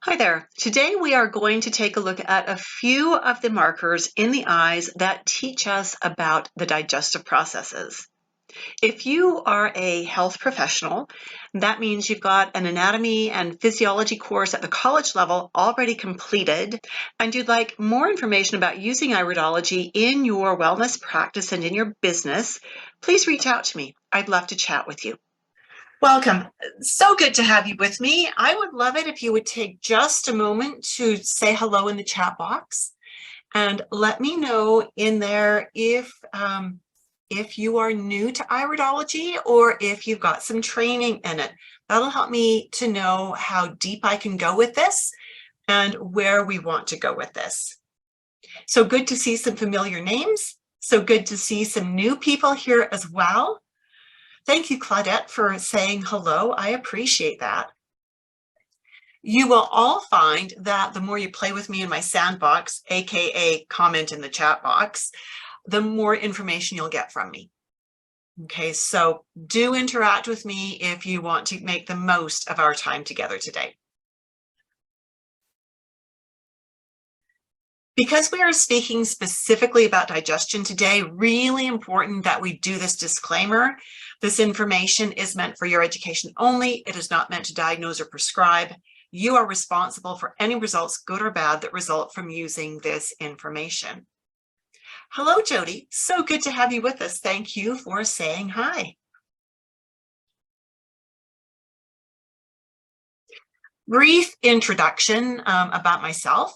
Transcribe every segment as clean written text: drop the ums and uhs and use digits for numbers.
Hi there. Today we are going to take a look at a few of the markers in the eyes that teach us about the digestive processes. If you are a health professional, that means you've got an anatomy and physiology course at the college level already completed, and you'd like more information about using iridology in your wellness practice and in your business, please reach out to me. I'd love to chat with you. Welcome. So good to have you with me. I would love it if you would take just a moment to say hello in the chat box and let me know in there if you are new to iridology or if you've got some training in it. That'll help me to know how deep I can go with this and where we want to go with this. So good to see some familiar names. So good to see some new people here as well. Thank you, Claudette, for saying hello. I appreciate that. You will all find that the more you play with me in my sandbox, aka comment in the chat box, the more information you'll get from me. Okay, so do interact with me if you want to make the most of our time together today. Because we are speaking specifically about digestion today, really important that we do this disclaimer. This information is meant for your education only. It is not meant to diagnose or prescribe. You are responsible for any results, good or bad, that result from using this information. Hello, Jody. So good to have you with us. Thank you for saying hi. Brief introduction about myself.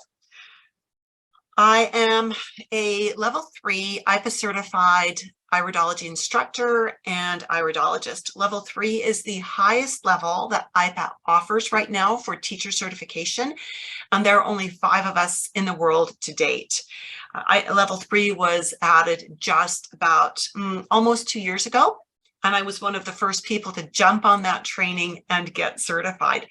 I am a level 3 IPA certified iridology instructor and iridologist. Level 3 is the highest level that IPA offers right now for teacher certification, and there are only 5 of us in the world to date. Level 3 was added just about almost 2 years ago, and I was one of the first people to jump on that training and get certified.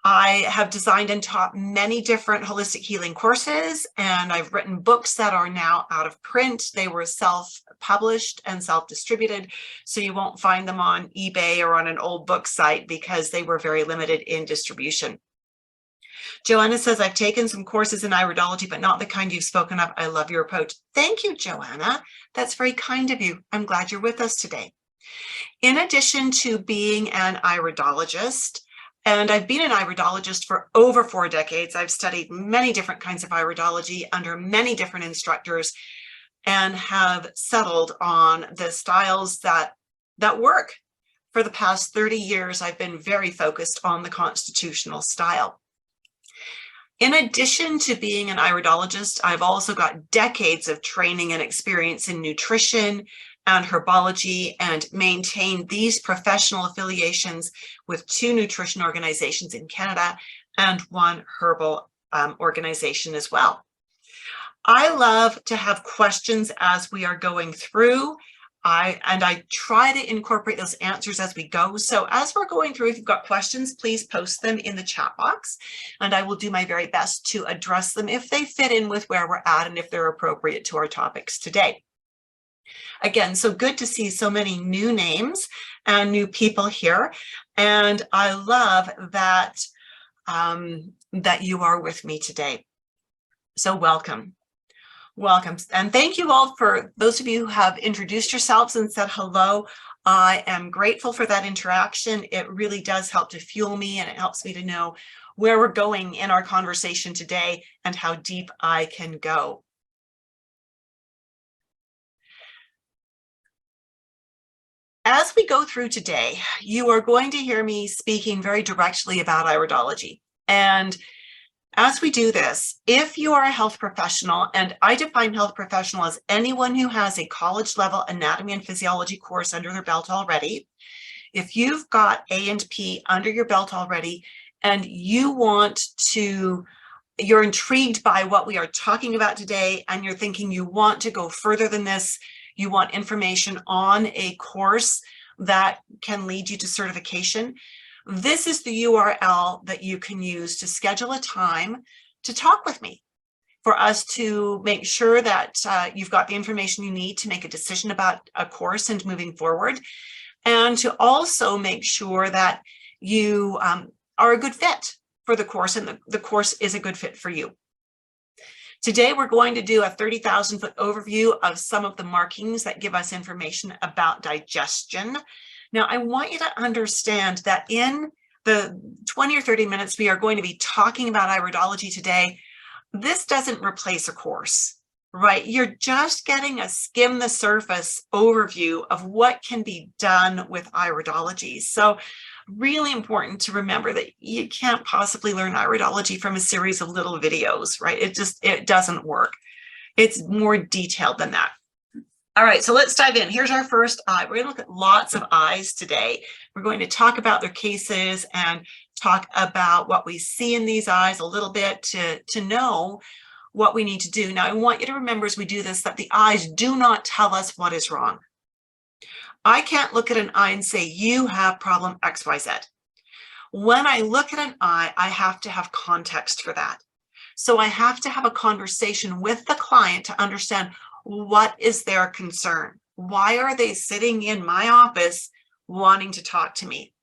I have designed and taught many different holistic healing courses, and I've written books that are now out of print. They were self-published and self-distributed, so you won't find them on eBay or on an old book site because they were very limited in distribution. Joanna says, I've taken some courses in iridology, but not the kind you've spoken of. I love your approach. Thank you, Joanna. That's very kind of you. I'm glad you're with us today. In addition to being an iridologist, and I've been an iridologist for over 4 decades. I've studied many different kinds of iridology under many different instructors and have settled on the styles that work. For the past 30 years, I've been very focused on the constitutional style. In addition to being an iridologist, I've also got decades of training and experience in nutrition and herbology, and maintain these professional affiliations with 2 nutrition organizations in Canada and 1 herbal organization as well. I love to have questions as we are going through. I try to incorporate those answers as we go. So as we're going through, if you've got questions, please post them in the chat box, and I will do my very best to address them if they fit in with where we're at and if they're appropriate to our topics today. Again, so good to see so many new names and new people here. And I love that, that you are with me today. So welcome. Welcome. And thank you all for those of you who have introduced yourselves and said hello. I am grateful for that interaction. It really does help to fuel me, and it helps me to know where we're going in our conversation today and how deep I can go. As we go through today, you are going to hear me speaking very directly about iridology. And as we do this, if you are a health professional, and I define health professional as anyone who has a college level anatomy and physiology course under their belt already, if you've got A&P under your belt already, and you're intrigued by what we are talking about today, and you're thinking you want to go further than this, you want information on a course that can lead you to certification, this is the URL that you can use to schedule a time to talk with me, for us to make sure that you've got the information you need to make a decision about a course and moving forward, and to also make sure that you are a good fit for the course, and the course is a good fit for you. Today, we're going to do a 30,000-foot overview of some of the markings that give us information about digestion. Now, I want you to understand that in the 20 or 30 minutes we are going to be talking about iridology today, this doesn't replace a course, right? You're just getting a skim the surface overview of what can be done with iridology. So really important to remember that you can't possibly learn iridology from a series of little videos, right? It doesn't work. It's more detailed than that. All right, so let's dive in. Here's our first eye. We're going to look at lots of eyes today. We're going to talk about their cases and talk about what we see in these eyes a little bit to know what we need to do. Now, I want you to remember as we do this that the eyes do not tell us what is wrong. I can't look at an eye and say, you have problem XYZ. When I look at an eye, I have to have context for that. So I have to have a conversation with the client to understand what is their concern. Why are they sitting in my office wanting to talk to me?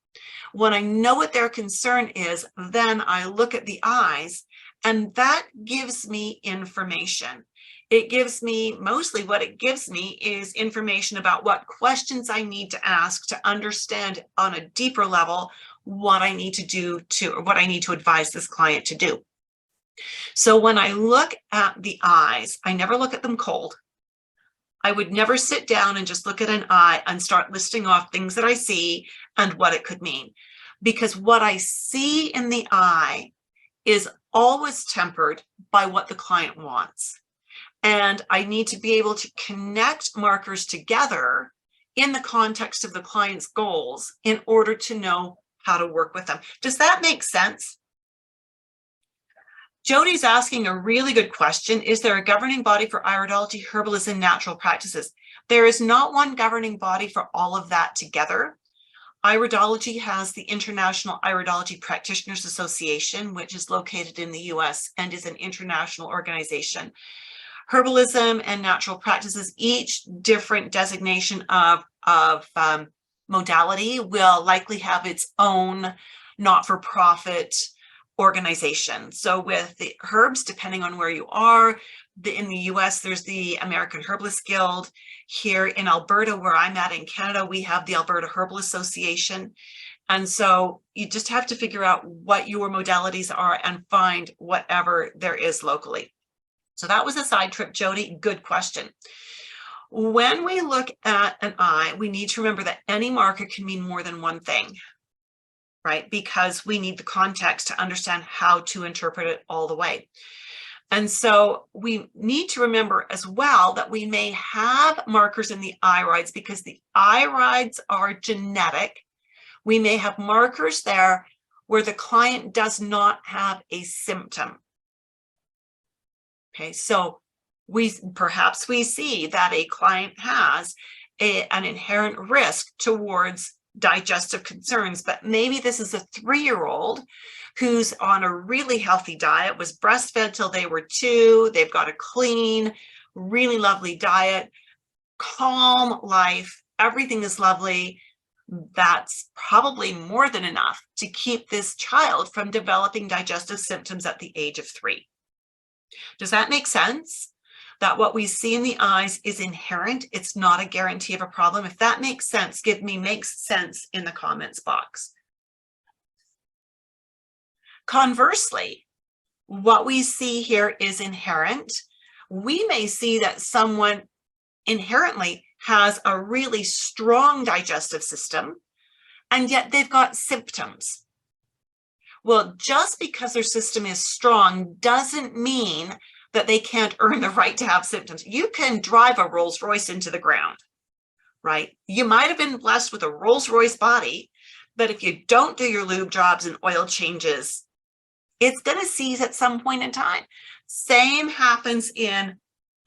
When I know what their concern is, then I look at the eyes, and that gives me information. It gives me, mostly what it gives me is information about what questions I need to ask to understand on a deeper level what I need to do or what I need to advise this client to do. So when I look at the eyes, I never look at them cold. I would never sit down and just look at an eye and start listing off things that I see and what it could mean. Because what I see in the eye is always tempered by what the client wants. And I need to be able to connect markers together in the context of the client's goals in order to know how to work with them. Does that make sense? Jody's asking a really good question. Is there a governing body for iridology, herbalism, natural practices? There is not one governing body for all of that together. Iridology has the International Iridology Practitioners Association, which is located in the US and is an international organization. Herbalism and natural practices, each different designation of modality will likely have its own not-for-profit organization. So with the herbs, depending on where you are, in the US, there's the American Herbalist Guild. Here in Alberta, where I'm at in Canada, we have the Alberta Herbal Association. And so you just have to figure out what your modalities are and find whatever there is locally. So that was a side trip, Jody. Good question. When we look at an eye, we need to remember that any marker can mean more than one thing, right? Because we need the context to understand how to interpret it all the way. And so we need to remember as well that we may have markers in the irides because the irides are genetic. We may have markers there where the client does not have a symptom. Okay, so perhaps we see that a client has an inherent risk towards digestive concerns, but maybe this is a 3-year-old who's on a really healthy diet, was breastfed till they were 2, they've got a clean, really lovely diet, calm life, everything is lovely. That's probably more than enough to keep this child from developing digestive symptoms at the age of 3. Does that make sense? That what we see in the eyes is inherent. It's not a guarantee of a problem. If that makes sense, give me makes sense in the comments box. Conversely, what we see here is inherent. We may see that someone inherently has a really strong digestive system, and yet they've got symptoms. Well, just because their system is strong doesn't mean that they can't earn the right to have symptoms. You can drive a Rolls Royce into the ground, right? You might have been blessed with a Rolls Royce body, but if you don't do your lube jobs and oil changes, it's going to seize at some point in time. Same happens in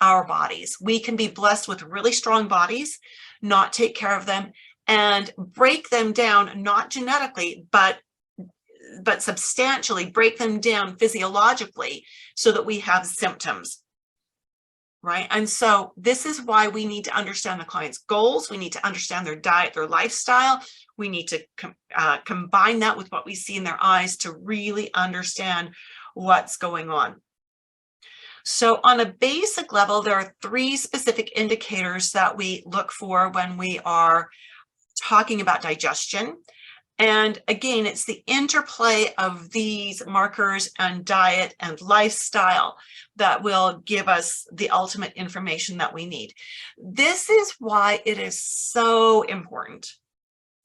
our bodies. We can be blessed with really strong bodies, not take care of them, and break them down, not genetically, but substantially break them down physiologically so that we have symptoms. right? And so this is why we need to understand the client's goals. We need to understand their diet, their lifestyle. We need to combine that with what we see in their eyes to really understand what's going on. So on a basic level, there are 3 specific indicators that we look for when we are talking about digestion. And again, it's the interplay of these markers and diet and lifestyle that will give us the ultimate information that we need. This is why it is so important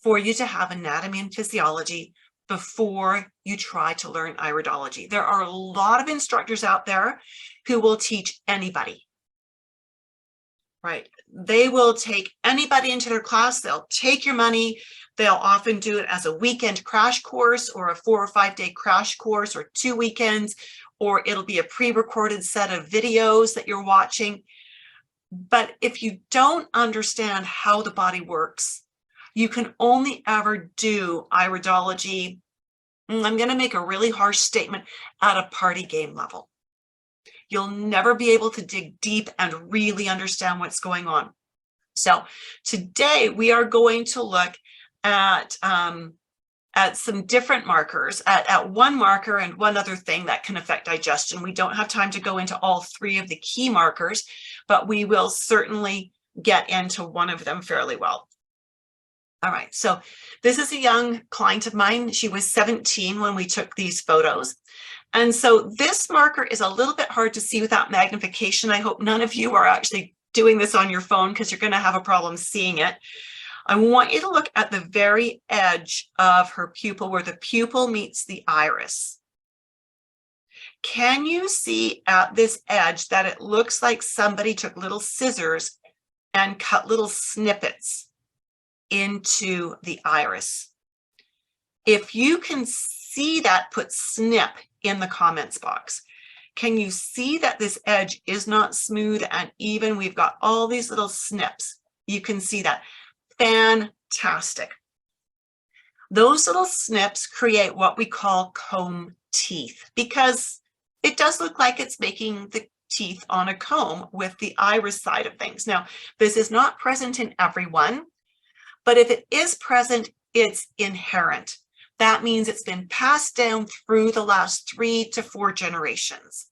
for you to have anatomy and physiology before you try to learn iridology. There are a lot of instructors out there who will teach anybody, right? They will take anybody into their class. They'll take your money. They'll often do it as a weekend crash course or a 4 or 5 day crash course or 2 weekends, or it'll be a pre-recorded set of videos that you're watching. But if you don't understand how the body works, you can only ever do iridology, I'm going to make a really harsh statement, at a party game level. You'll never be able to dig deep and really understand what's going on. So today we are going to look at some different markers, at one marker and one other thing that can affect digestion. We don't have time to go into all 3 of the key markers, but we will certainly get into one of them fairly well. All right, so this is a young client of mine. She was 17 when we took these photos. And so this marker is a little bit hard to see without magnification. I hope none of you are actually doing this on your phone because you're going to have a problem seeing it. I want you to look at the very edge of her pupil where the pupil meets the iris. Can you see at this edge that it looks like somebody took little scissors and cut little snippets into the iris? If you can see that, put snip in the comments box. Can you see that this edge is not smooth and even? We've got all these little snips. You can see that. Fantastic. Those little snips create what we call comb teeth because it does look like it's making the teeth on a comb with the iris side of things. Now, this is not present in everyone, but if it is present, it's inherent. That means it's been passed down through the last 3 to 4 generations.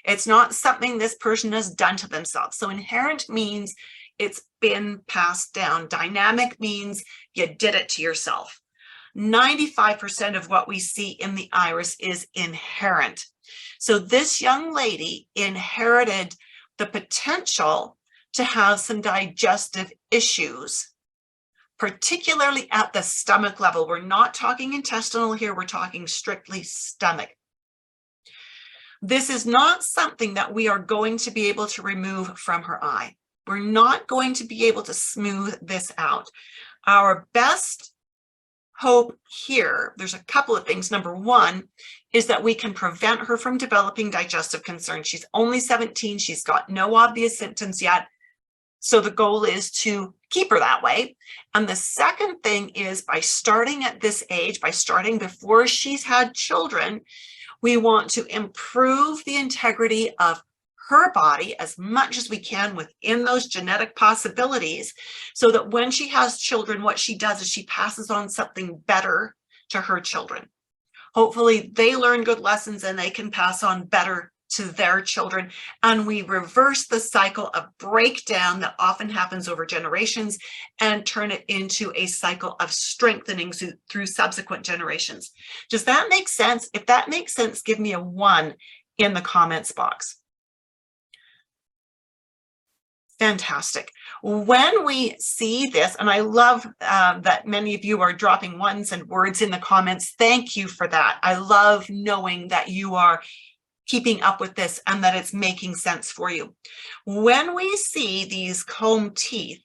It's not something this person has done to themselves. So inherent means it's been passed down. Dynamic means you did it to yourself. 95% of what we see in the iris is inherent. So this young lady inherited the potential to have some digestive issues, particularly at the stomach level. We're not talking intestinal here, we're talking strictly stomach. This is not something that we are going to be able to remove from her eye. We're not going to be able to smooth this out. Our best hope here, there's a couple of things. Number one is that we can prevent her from developing digestive concerns. She's only 17, she's got no obvious symptoms yet. So the goal is to keep her that way. And the second thing is, by starting at this age, by starting before she's had children, we want to improve the integrity of her body as much as we can within those genetic possibilities, so that when she has children, what she does is she passes on something better to her children. Hopefully they learn good lessons and they can pass on better to their children, and we reverse the cycle of breakdown that often happens over generations and turn it into a cycle of strengthening through subsequent generations. Does that make sense? If that makes sense, give me a 1 in the comments box. Fantastic. When we see this, and I love that many of you are dropping 1s and words in the comments. Thank you for that. I love knowing that you are keeping up with this and that it's making sense for you. When we see these comb teeth,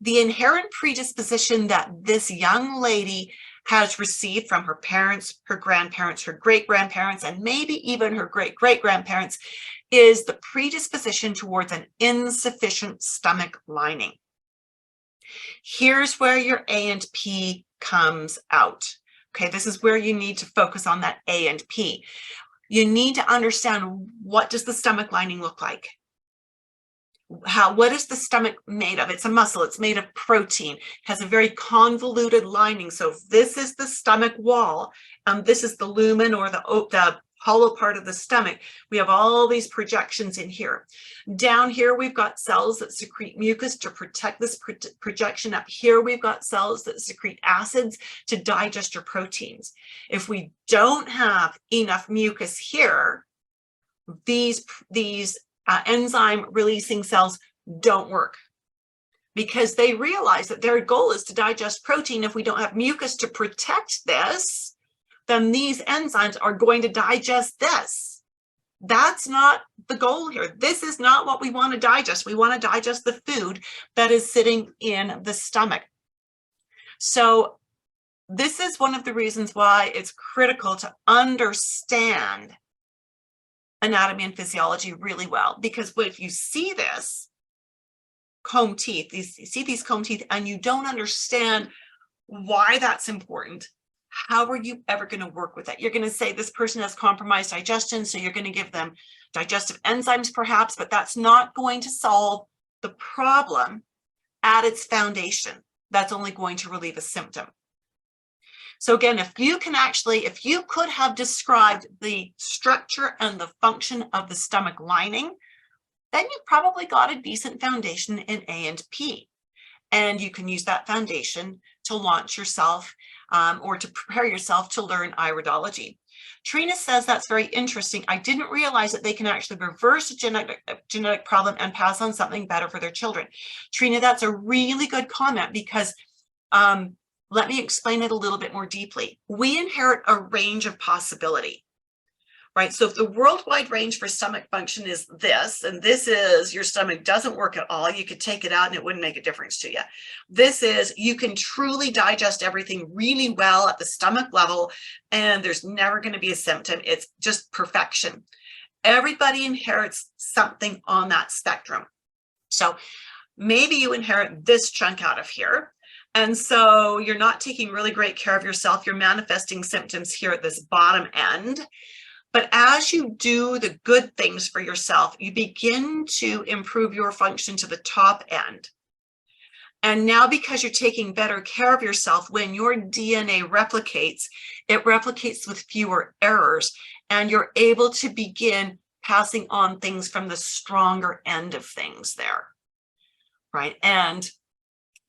the inherent predisposition that this young lady has received from her parents, her grandparents, her great-grandparents, and maybe even her great-great-grandparents is the predisposition towards an insufficient stomach lining. Here's where your A and P comes out. Okay, this is where you need to focus on that A and P. You need to understand, what does the stomach lining look like? What is the stomach made of? It's a muscle. It's made of protein. It has a very convoluted lining. So if this is the stomach wall, this is the lumen or the hollow part of the stomach. We have all these projections in here. Down here, we've got cells that secrete mucus to protect this projection. Up here, we've got cells that secrete acids to digest your proteins. If we don't have enough mucus here, these enzyme releasing cells don't work, because they realize that their goal is to digest protein. If we don't have mucus to protect this, then these enzymes are going to digest this. That's not the goal here. This is not what we want to digest. We want to digest the food that is sitting in the stomach. So this is one of the reasons why it's critical to understand anatomy and physiology really well, because if you see this comb teeth, you see these comb teeth, and you don't understand why that's important, how are you ever going to work with it? You're going to say this person has compromised digestion, so you're going to give them digestive enzymes perhaps, but that's not going to solve the problem at its foundation. That's only going to relieve a symptom. So again, if you could have described the structure and the function of the stomach lining, then you probably got a decent foundation in A and P. And you can use that foundation to launch yourself or to prepare yourself to learn iridology. Trina says that's very interesting. I didn't realize that they can actually reverse a genetic problem and pass on something better for their children. Trina, that's a really good comment, because let me explain it a little bit more deeply. We inherit a range of possibility, right? So if the worldwide range for stomach function is this, and this is your stomach doesn't work at all, you could take it out and it wouldn't make a difference to you. This is you can truly digest everything really well at the stomach level, and there's never going to be a symptom. It's just perfection. Everybody inherits something on that spectrum. So maybe you inherit this chunk out of here. And so you're not taking really great care of yourself. You're manifesting symptoms here at this bottom end. But as you do the good things for yourself, you begin to improve your function to the top end. And now, because you're taking better care of yourself, when your DNA replicates, it replicates with fewer errors, and you're able to begin passing on things from the stronger end of things there, right? And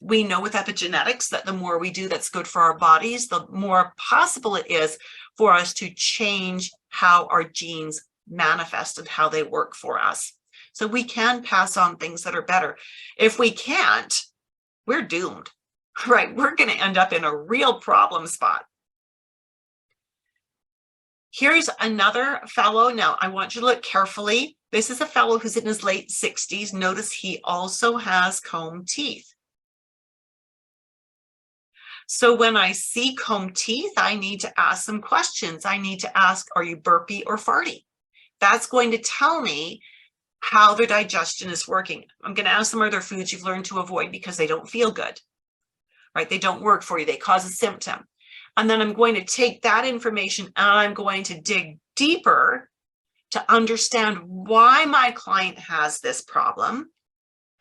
we know with epigenetics that the more we do that's good for our bodies, the more possible it is for us to change how our genes manifest and how they work for us. So we can pass on things that are better. If we can't, we're doomed, right? We're going to end up in a real problem spot. Here's another fellow. Now, I want you to look carefully. This is a fellow who's in his late 60s. Notice he also has comb teeth. So when I see comb teeth, I need to ask some questions. I need to ask, are you burpy or farty? That's going to tell me how their digestion is working. I'm going to ask them, are there foods you've learned to avoid because they don't feel good, right? They don't work for you. They cause a symptom. And then I'm going to take that information and I'm going to dig deeper to understand why my client has this problem.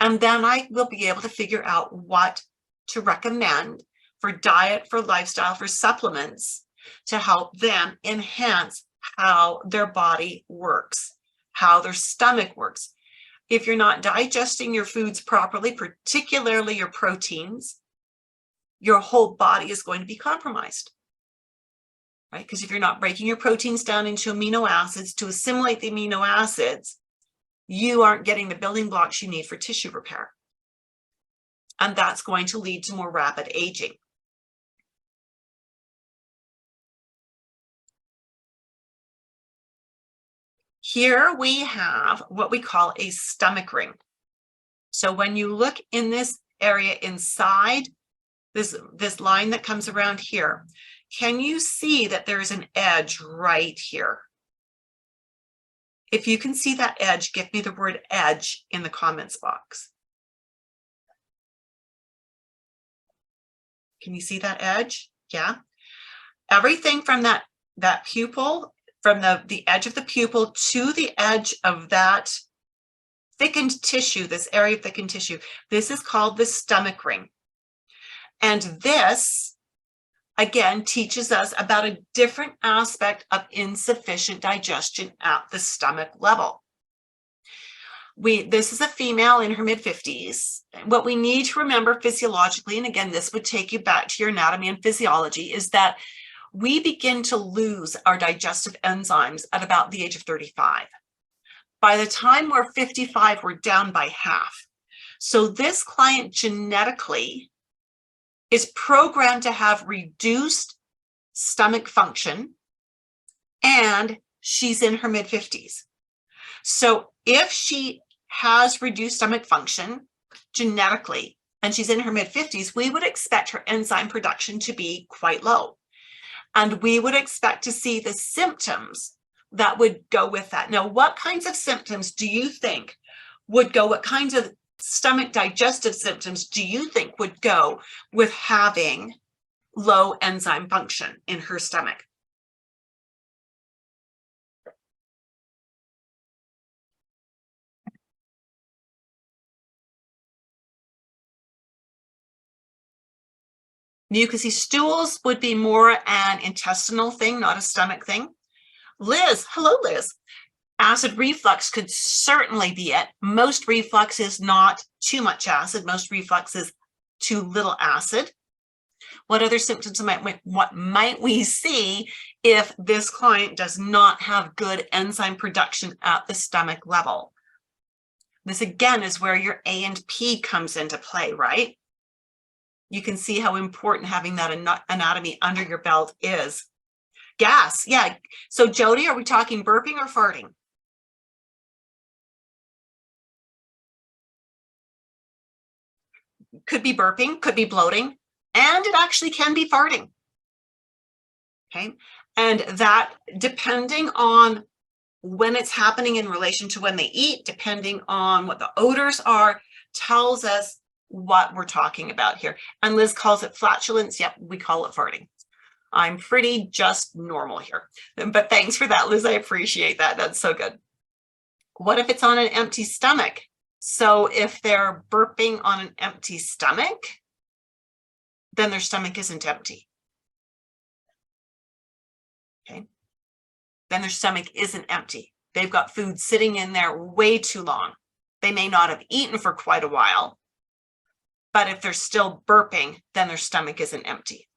And then I will be able to figure out what to recommend for diet, for lifestyle, for supplements to help them enhance how their body works, how their stomach works. If you're not digesting your foods properly, particularly your proteins, your whole body is going to be compromised, right? Because if you're not breaking your proteins down into amino acids to assimilate the amino acids, you aren't getting the building blocks you need for tissue repair. And that's going to lead to more rapid aging. Here we have what we call a stomach ring. So when you look in this area inside this line that comes around here, can you see that there's an edge right here? If you can see that edge, give me the word edge in the comments box. Can you see that edge? Yeah. Everything from that pupil, from the edge of the pupil to the edge of that thickened tissue, this area of thickened tissue. This is called the stomach ring. And this, again, teaches us about a different aspect of insufficient digestion at the stomach level. This is a female in her mid-50s. What we need to remember physiologically, and again, this would take you back to your anatomy and physiology, is that we begin to lose our digestive enzymes at about the age of 35. By the time we're 55, we're down by half. So this client genetically is programmed to have reduced stomach function, and she's in her mid-50s. So if she has reduced stomach function genetically, and she's in her mid-50s, we would expect her enzyme production to be quite low. And we would expect to see the symptoms that would go with that. Now, what kinds of symptoms do you think would go? What kinds of stomach digestive symptoms do you think would go with having low enzyme function in her stomach? Mucousy stools would be more an intestinal thing, not a stomach thing. Liz, hello, Liz. Acid reflux could certainly be it. Most reflux is not too much acid. Most reflux is too little acid. What other symptoms what might we see if this client does not have good enzyme production at the stomach level? This again is where your A and P comes into play, right? You can see how important having that anatomy under your belt is. Gas, yeah. So Jody, are we talking burping or farting? Could be burping, could be bloating, and it actually can be farting. Okay, and that, depending on when it's happening in relation to when they eat, depending on what the odors are, tells us what we're talking about here. And Liz calls it flatulence. Yep, we call it farting. I'm pretty just normal here. But thanks for that, Liz. I appreciate that. That's so good. What if it's on an empty stomach? So if they're burping on an empty stomach, then their stomach isn't empty. Okay. Then their stomach isn't empty. They've got food sitting in there way too long. They may not have eaten for quite a while, but if they're still burping, then their stomach isn't empty.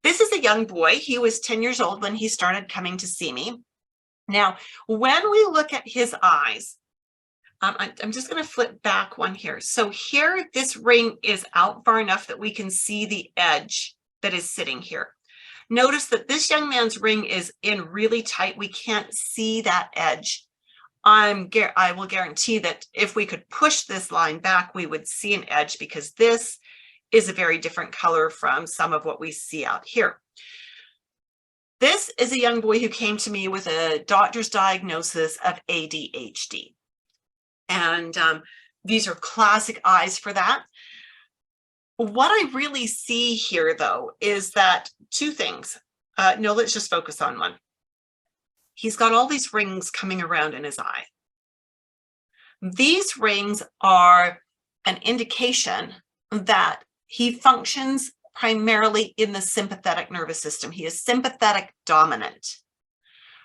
This is a young boy. He was 10 years old when he started coming to see me. Now, when we look at his eyes, I'm just going to flip back one here. So here, this ring is out far enough that we can see the edge that is sitting here. Notice that this young man's ring is in really tight. We can't see that edge. I will guarantee that if we could push this line back, we would see an edge, because this is a very different color from some of what we see out here. This is a young boy who came to me with a doctor's diagnosis of ADHD. And these are classic eyes for that. What I really see here, though, is that two things. No, let's just focus on one. He's got all these rings coming around in his eye. These rings are an indication that he functions primarily in the sympathetic nervous system. He is sympathetic dominant,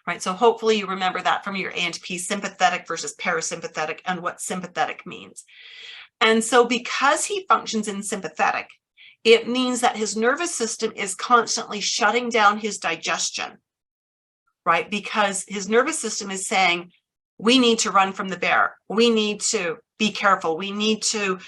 right? So hopefully you remember that from your A and P, sympathetic versus parasympathetic, and what sympathetic means. And so because he functions in sympathetic, it means that his nervous system is constantly shutting down his digestion, right? Because his nervous system is saying, we need to run from the bear. We need to be careful. We need to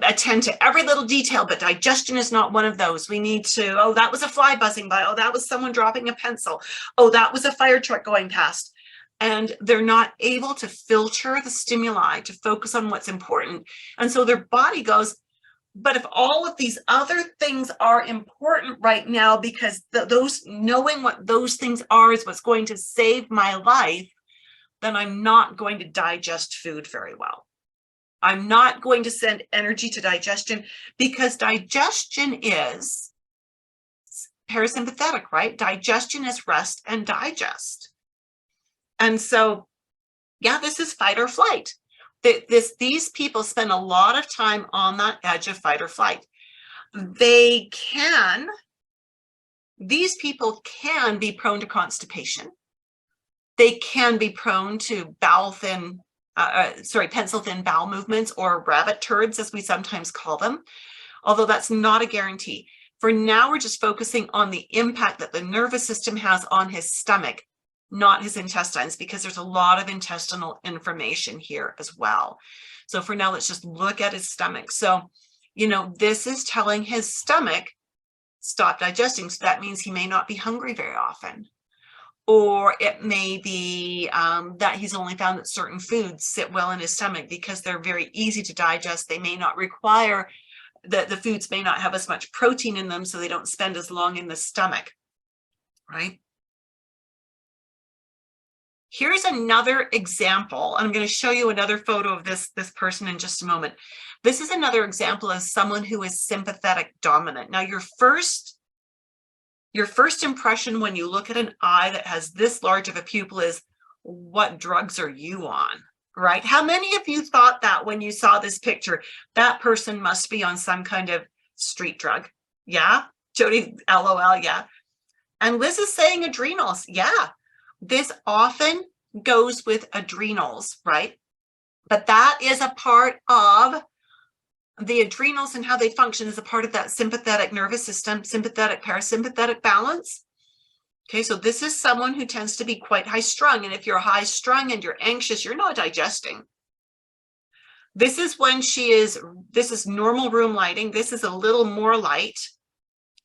attend to every little detail, but digestion is not one of those. We need to, oh, that was a fly buzzing by. Oh, that was someone dropping a pencil. Oh, that was a fire truck going past. And they're not able to filter the stimuli to focus on what's important. And so their body goes, but if all of these other things are important right now, because those, knowing what those things are is what's going to save my life, then I'm not going to digest food very well. I'm not going to send energy to digestion, because digestion is parasympathetic, right? Digestion is rest and digest. And so, yeah, this is fight or flight. These people spend a lot of time on that edge of fight or flight. These people can be prone to constipation. They can be prone to pencil thin bowel movements, or rabbit turds, as we sometimes call them, although that's not a guarantee. For now, we're just focusing on the impact that the nervous system has on his stomach, not his intestines, because there's a lot of intestinal information here as well. So for now, let's just look at his stomach. So, this is telling his stomach, stop digesting. So that means he may not be hungry very often. Or it may be that he's only found that certain foods sit well in his stomach because they're very easy to digest. They may not require, the foods may not have as much protein in them, so they don't spend as long in the stomach, right? Here's another example. I'm going to show you another photo of this person in just a moment. This is another example of someone who is sympathetic dominant. Now, your first impression when you look at an eye that has this large of a pupil is, what drugs are you on, right? How many of you thought that when you saw this picture? That person must be on some kind of street drug. Yeah? Jody, LOL, yeah. And Liz is saying adrenals. Yeah, this often goes with adrenals, right? But that is a part of the adrenals, and how they function is a part of that sympathetic nervous system, sympathetic parasympathetic balance. Okay, so this is someone who tends to be quite high strung. And if you're high strung and you're anxious, you're not digesting. This is when this is normal room lighting. This is a little more light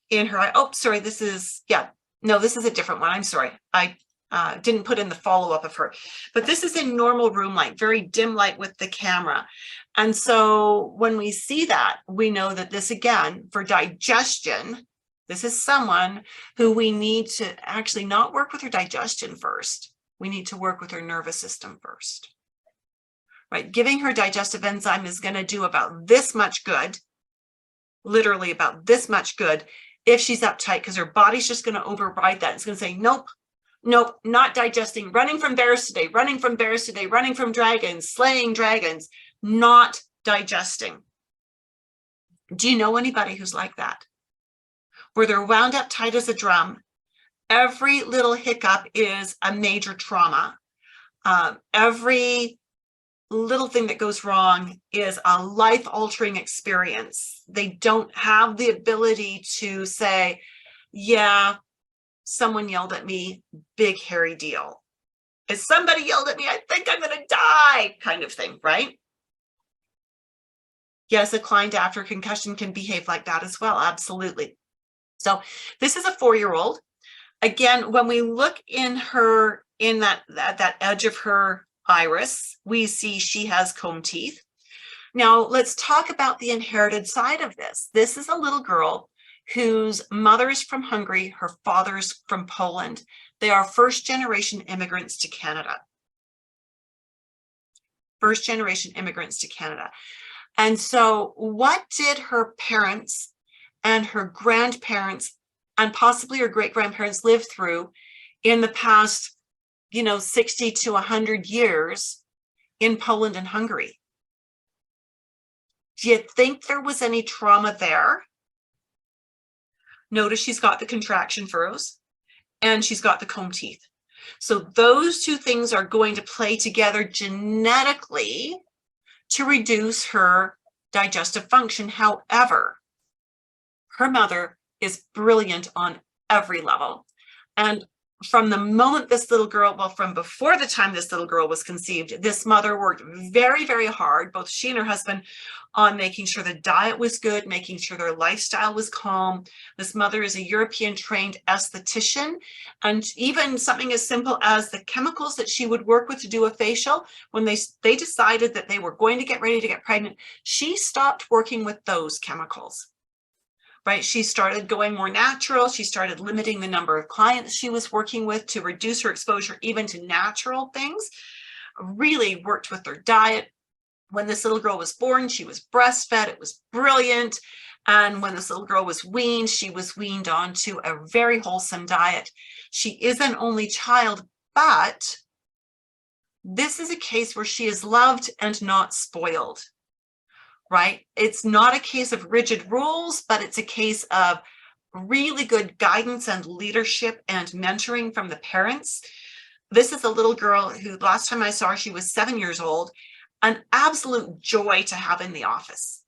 in her eye. Oh, sorry, this is a different one. I'm sorry. I didn't put in the follow-up of her, but this is in normal room light, very dim light with the camera. And so when we see that, we know that this, again, for digestion, this is someone who we need to actually not work with her digestion first. We need to work with her nervous system first, right? Giving her digestive enzyme is going to do about this much good, literally about this much good, if she's uptight, because her body's just going to override that. It's going to say, nope, not digesting, running from bears today, running from dragons, slaying dragons, not digesting. Do you know anybody who's like that? Where they're wound up tight as a drum. Every little hiccup is a major trauma. Every little thing that goes wrong is a life-altering experience. They don't have the ability to say, yeah, someone yelled at me, big hairy deal. If somebody yelled at me, I think I'm going to die, kind of thing, right? Yes, a client after concussion can behave like that as well. Absolutely. So this is a 4-year-old. Again, when we look in that edge of her iris, we see she has comb teeth. Now let's talk about the inherited side of this. This is a little girl whose mother is from Hungary, her father's from Poland. They are first-generation immigrants to Canada. First-generation immigrants to Canada. And so what did her parents and her grandparents and possibly her great-grandparents live through in the past, 60 to 100 years in Poland and Hungary? Do you think there was any trauma there? Notice she's got the contraction furrows and she's got the comb teeth. So those two things are going to play together genetically to reduce her digestive function. However, her mother is brilliant on every level. And from the moment this little girl, from before the time this little girl was conceived, this mother worked very, very hard, both she and her husband, on making sure the diet was good, making sure their lifestyle was calm. This mother is a European trained esthetician, and even something as simple as the chemicals that she would work with to do a facial, when they decided that they were going to get ready to get pregnant, she stopped working with those chemicals. Right? She started going more natural. She started limiting the number of clients she was working with to reduce her exposure even to natural things. Really worked with her diet. When this little girl was born, she was breastfed. It was brilliant. And when this little girl was weaned, she was weaned onto a very wholesome diet. She is an only child, but This is a case where she is loved and not spoiled, right? It's not a case of rigid rules, but it's a case of really good guidance and leadership and mentoring from the parents. This is a little girl who, last time I saw her, she was 7 years old, an absolute joy to have in the office.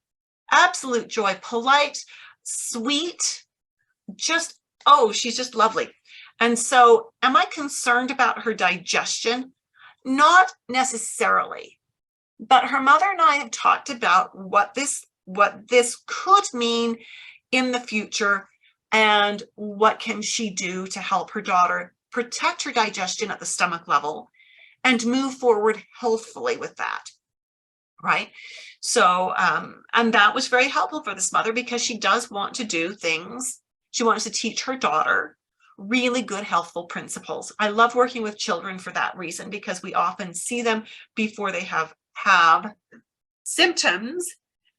Absolute joy, polite, sweet, just, oh, she's just lovely. And so am I concerned about her digestion? Not necessarily, but her mother and I have talked about what this could mean in the future and what can she do to help her daughter protect her digestion at the stomach level and move forward healthfully with that, right? So, and that was very helpful for this mother because she does want to do things. She wants to teach her daughter really good, healthful principles. I love working with children for that reason, because we often see them before they have symptoms,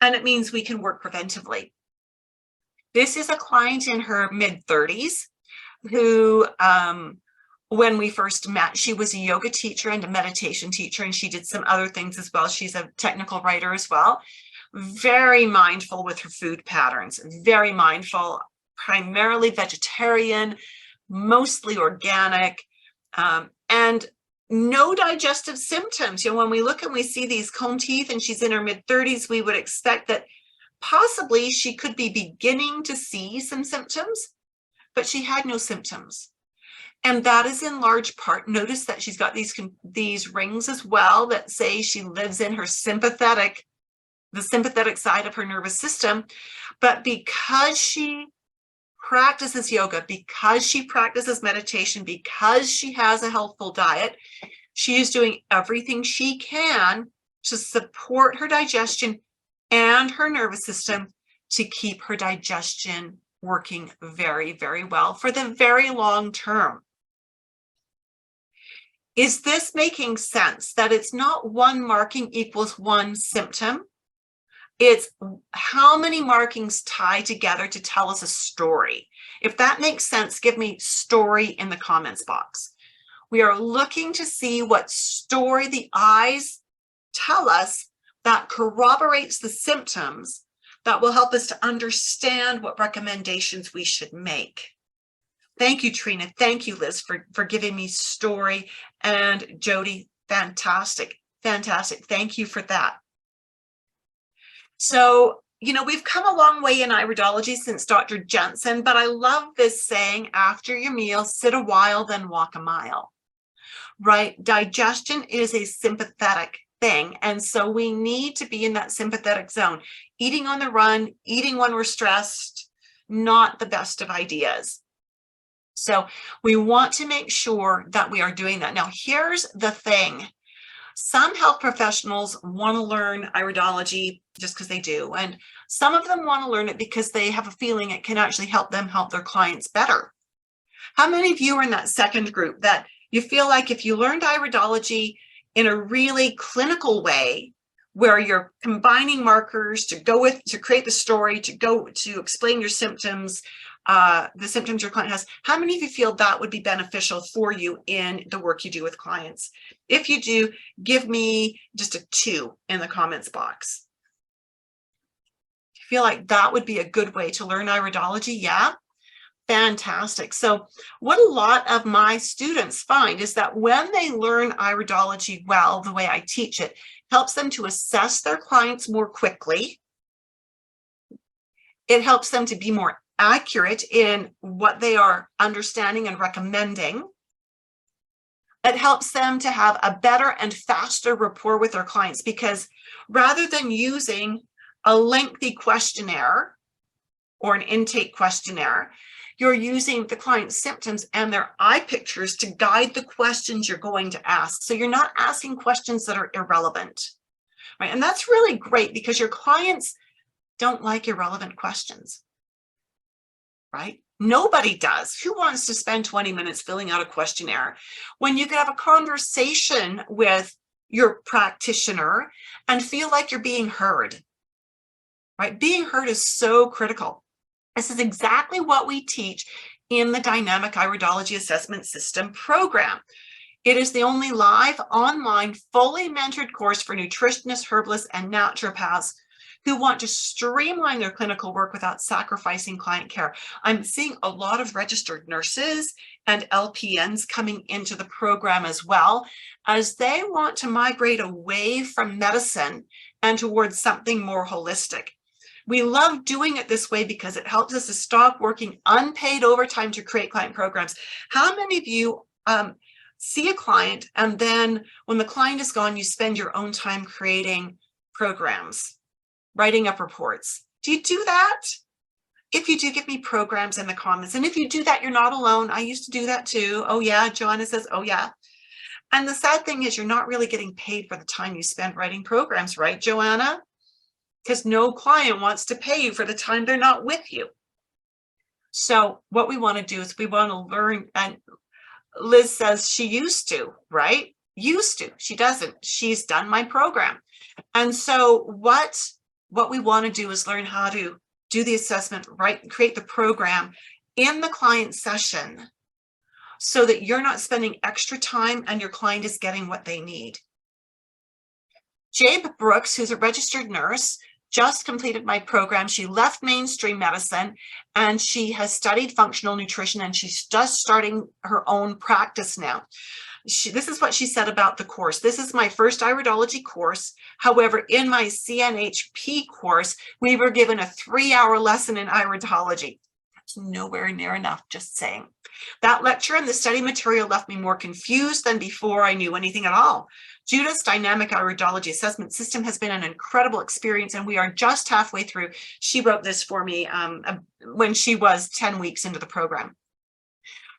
and it means we can work preventively. This is a client in her mid-30s who, when we first met, she was a yoga teacher and a meditation teacher, and she did some other things as well. She's a technical writer as well. Very mindful with her food patterns, very mindful, primarily vegetarian, mostly organic, and no digestive symptoms. You know, when we look and we see these comb teeth and she's in her mid-30s, we would expect that possibly she could be beginning to see some symptoms, but she had no symptoms. And that is in large part, notice that she's got these rings as well that say she lives in her the sympathetic side of her nervous system. But because she practices yoga, because she practices meditation, because she has a healthful diet, she is doing everything she can to support her digestion and her nervous system to keep her digestion working very, very well for the very long term. Is this making sense that it's not one marking equals one symptom? It's how many markings tie together to tell us a story. If that makes sense, give me story in the comments box. We are looking to see what story the eyes tell us that corroborates the symptoms that will help us to understand what recommendations we should make. Thank you, Trina. Thank you, Liz, for giving me story. And Jody, fantastic, fantastic. Thank you for that. So, you know, we've come a long way in iridology since Dr. Jensen, but I love this saying, after your meal, sit a while, then walk a mile, right? Digestion is a sympathetic thing. And so we need to be in that sympathetic zone. Eating on the run, eating when we're stressed, not the best of ideas. So we want to make sure that we are doing that. Now, here's the thing. Some health professionals want to learn iridology just because they do. And some of them want to learn it because they have a feeling it can actually help them help their clients better. How many of you are in that second group that you feel like if you learned iridology in a really clinical way, where you're combining markers to create the story, to explain your symptoms, the symptoms your client has, how many of you feel that would be beneficial for you in the work you do with clients? If you do, give me just a 2 in the comments box. Feel like that would be a good way to learn iridology? Yeah, fantastic. So what a lot of my students find is that when they learn iridology well, the way I teach it, helps them to assess their clients more quickly. It helps them to be more accurate in what they are understanding and recommending. It helps them to have a better and faster rapport with their clients, because rather than using a lengthy questionnaire or an intake questionnaire, you're using the client's symptoms and their eye pictures to guide the questions you're going to ask. So you're not asking questions that are irrelevant, right? And that's really great because your clients don't like irrelevant questions, right? Nobody does. Who wants to spend 20 minutes filling out a questionnaire when you could have a conversation with your practitioner and feel like you're being heard, right? Being heard is so critical. This is exactly what we teach in the Dynamic Iridology Assessment System program. It is the only live, online, fully mentored course for nutritionists, herbalists, and naturopaths who want to streamline their clinical work without sacrificing client care. I'm seeing a lot of registered nurses and LPNs coming into the program as well, as they want to migrate away from medicine and towards something more holistic. We love doing it this way because it helps us to stop working unpaid overtime to create client programs. How many of you see a client, and then when the client is gone, you spend your own time creating programs, writing up reports? Do you do that? If you do, give me programs in the comments. And if you do that, you're not alone. I used to do that too. Oh yeah, Joanna says, oh yeah. And the sad thing is you're not really getting paid for the time you spend writing programs, right, Joanna? Because no client wants to pay you for the time they're not with you. So what we want to do is we want to learn, and Liz says she used to, right? Used to. She doesn't. She's done my program. And so what we want to do is learn how to do the assessment, right? Create the program in the client session so that you're not spending extra time and your client is getting what they need. Jabe Brooks, who's a registered nurse, just completed my program. She left mainstream medicine and she has studied functional nutrition, and she's just starting her own practice now. This is what she said about the course. This is my first iridology course. However, in my CNHP course, we were given a 3-hour lesson in iridology. That's nowhere near enough, just saying. That lecture and the study material left me more confused than before I knew anything at all. Judith's dynamic iridology assessment system has been an incredible experience, and we are just halfway through. She wrote this for me when she was 10 weeks into the program.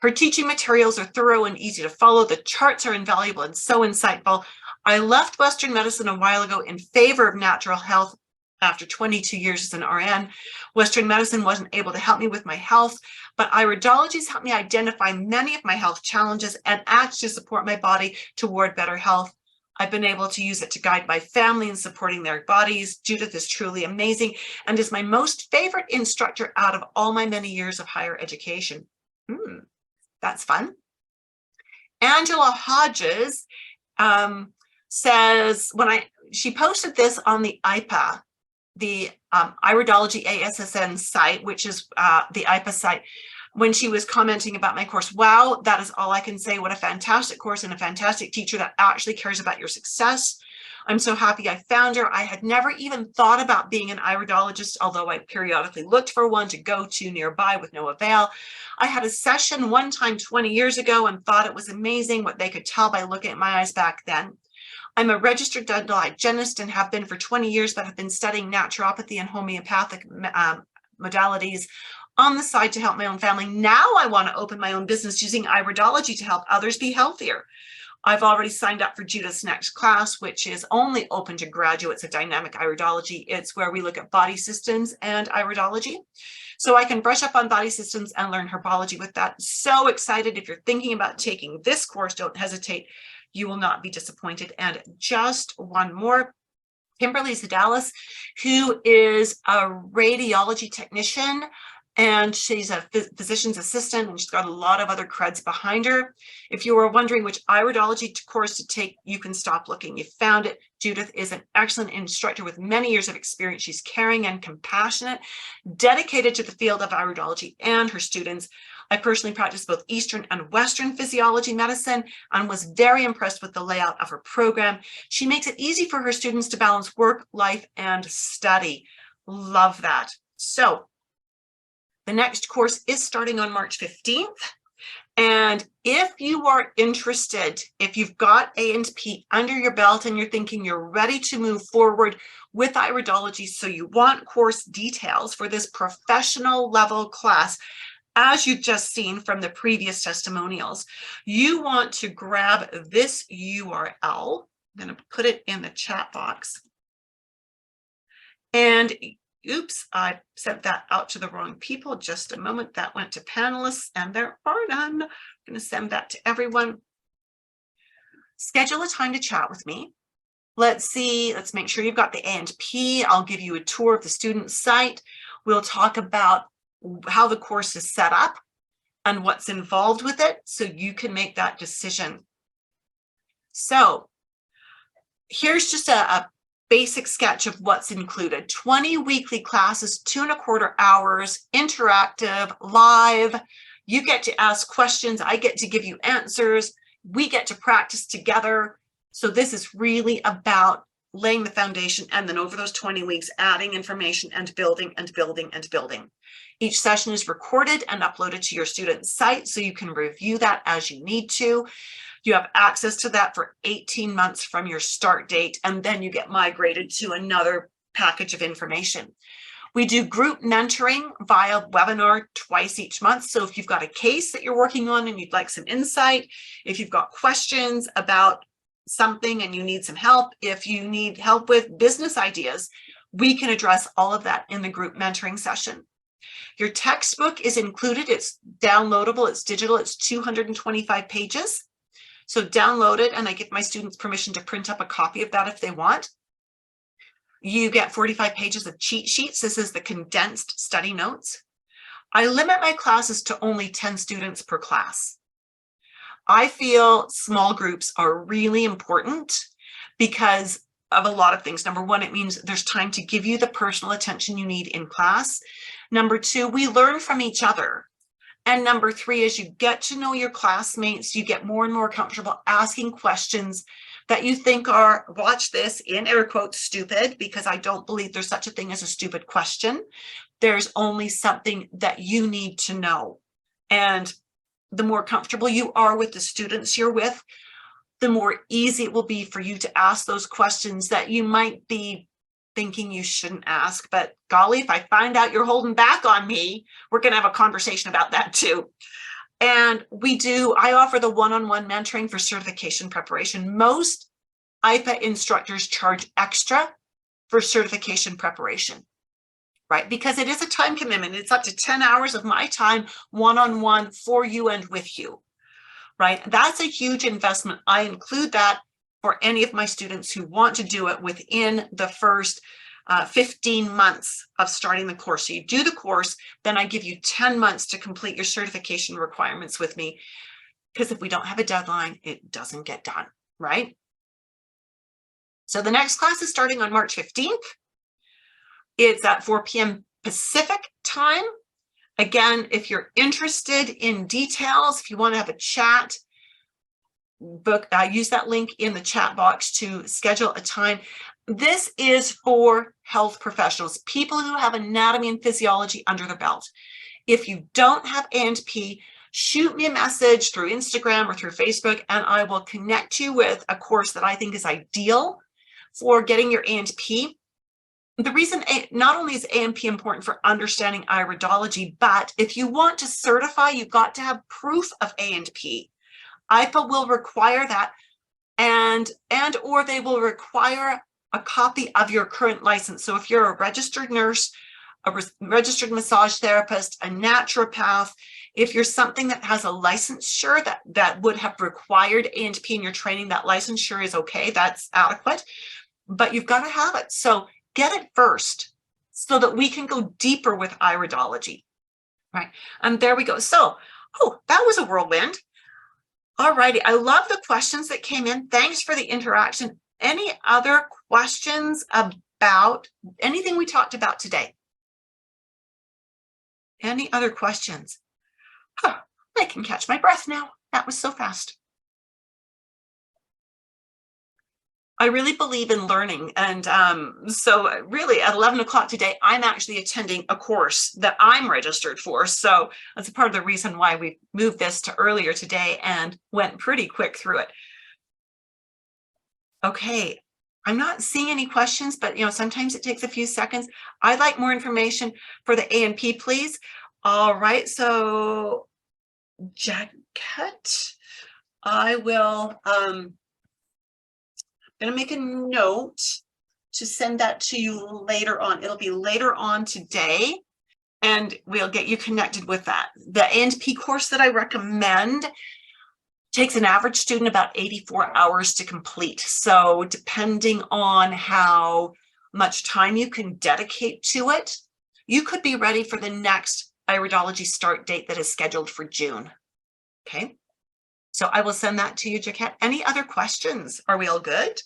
Her teaching materials are thorough and easy to follow. The charts are invaluable and so insightful. I left Western medicine a while ago in favor of natural health after 22 years as an RN. Western medicine wasn't able to help me with my health, but iridology's helped me identify many of my health challenges and act to support my body toward better health. I've been able to use it to guide my family in supporting their bodies. Judith is truly amazing and is my most favorite instructor out of all my many years of higher education. That's fun. Angela Hodges says, she posted this on the IPA, the Iridology ASSN site, which is the IPA site, when she was commenting about my course. Wow, that is all I can say. What a fantastic course and a fantastic teacher that actually cares about your success. I'm so happy I found her. I had never even thought about being an iridologist, although I periodically looked for one to go to nearby with no avail. I had a session one time 20 years ago and thought it was amazing what they could tell by looking at my eyes back then. I'm a registered dental hygienist and have been for 20 years, but have been studying naturopathy and homeopathic modalities on the side to help my own family. Now I want to open my own business using iridology to help others be healthier. I've already signed up for Judith's next class, which is only open to graduates of dynamic iridology. It's where we look at body systems and iridology. So I can brush up on body systems and learn herbology with that. So excited. If you're thinking about taking this course, don't hesitate. You will not be disappointed. And just one more, Kimberly Zadalis, who is a radiology technician, and she's a physician's assistant, and she's got a lot of other creds behind her. If you were wondering which iridology course to take, you can stop looking. You found it. Judith is an excellent instructor with many years of experience. She's caring and compassionate, dedicated to the field of iridology and her students. I personally practice both Eastern and Western physiology medicine and was very impressed with the layout of her program. She makes it easy for her students to balance work, life, and study. Love that. So the next course is starting on March 15th. And if you are interested, if you've got A&P under your belt and you're thinking you're ready to move forward with iridology, so you want course details for this professional level class, as you've just seen from the previous testimonials, you want to grab this URL. I'm going to put it in the chat box. And oops, I sent that out to the wrong people. Just a moment. That went to panelists, and there are none. I'm going to send that to everyone. Schedule a time to chat with me. Let's see. Let's make sure you've got the A&P. I'll give you a tour of the student site. We'll talk about how the course is set up and what's involved with it, so you can make that decision. So here's just a basic sketch of what's included. 20 weekly classes, 2.25 hours, interactive, live. You get to ask questions. I get to give you answers. We get to practice together. So this is really about laying the foundation, and then over those 20 weeks, adding information and building and building and building. Each session is recorded and uploaded to your student's site, so you can review that as you need to. You have access to that for 18 months from your start date, and then you get migrated to another package of information. We do group mentoring via webinar twice each month. So if you've got a case that you're working on and you'd like some insight, if you've got questions about something and you need some help, if you need help with business ideas, we can address all of that in the group mentoring session. Your textbook is included. It's downloadable. It's digital. It's 225 pages. So download it, and I give my students permission to print up a copy of that if they want. You get 45 pages of cheat sheets. This is the condensed study notes. I limit my classes to only 10 students per class. I feel small groups are really important because of a lot of things. Number one, it means there's time to give you the personal attention you need in class. Number two, we learn from each other. And number three, as you get to know your classmates, you get more and more comfortable asking questions that you think are, watch this, in air quotes, stupid, because I don't believe there's such a thing as a stupid question. There's only something that you need to know. And the more comfortable you are with the students you're with, the more easy it will be for you to ask those questions that you might be thinking you shouldn't ask. But golly, if I find out you're holding back on me, we're going to have a conversation about that too. And I offer the one-on-one mentoring for certification preparation. Most IPA instructors charge extra for certification preparation, right? Because it is a time commitment. It's up to 10 hours of my time one-on-one for you and with you, right? That's a huge investment. I include that for any of my students who want to do it within the first 15 months of starting the course. So you do the course, then I give you 10 months to complete your certification requirements with me, because if we don't have a deadline, it doesn't get done, right? So the next class is starting on March 15th. It's at 4 p.m. Pacific time. Again, if you're interested in details, if you want to have a chat, use that link in the chat box to schedule a time. This is for health professionals, people who have anatomy and physiology under their belt. If you don't have A&P, shoot me a message through Instagram or through Facebook, and I will connect you with a course that I think is ideal for getting your A&P. The reason, not only is A&P important for understanding iridology, but if you want to certify, you've got to have proof of A&P. IPA will require that, or they will require a copy of your current license. So if you're a registered nurse, a registered massage therapist, a naturopath, if you're something that has a licensure that would have required A&P in your training, that licensure is okay, that's adequate, but you've got to have it. So get it first so that we can go deeper with iridology, right? And there we go. So, that was a whirlwind. All righty, I love the questions that came in. Thanks for the interaction. Any other questions about anything we talked about today? Any other questions? I can catch my breath now. That was so fast. I really believe in learning. And so really at 11 o'clock today, I'm actually attending a course that I'm registered for. So that's a part of the reason why we moved this to earlier today and went pretty quick through it. Okay, I'm not seeing any questions, but sometimes it takes a few seconds. I'd like more information for the A&P, please. All right, so Jacket, I will going to make a note to send that to you later on. It'll be later on today, and we'll get you connected with that. The A&P course that I recommend takes an average student about 84 hours to complete. So depending on how much time you can dedicate to it, you could be ready for the next iridology start date that is scheduled for June. Okay. So I will send that to you, Jaquette. Any other questions? Are we all good?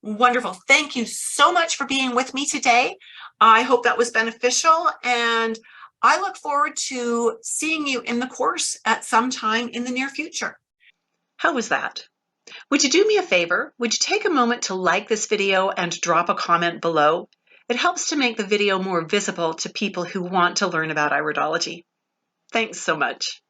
Wonderful. Thank you so much for being with me today. I hope that was beneficial, and I look forward to seeing you in the course at some time in the near future. How was that? Would you do me a favor? Would you take a moment to like this video and drop a comment below? It helps to make the video more visible to people who want to learn about iridology. Thanks so much.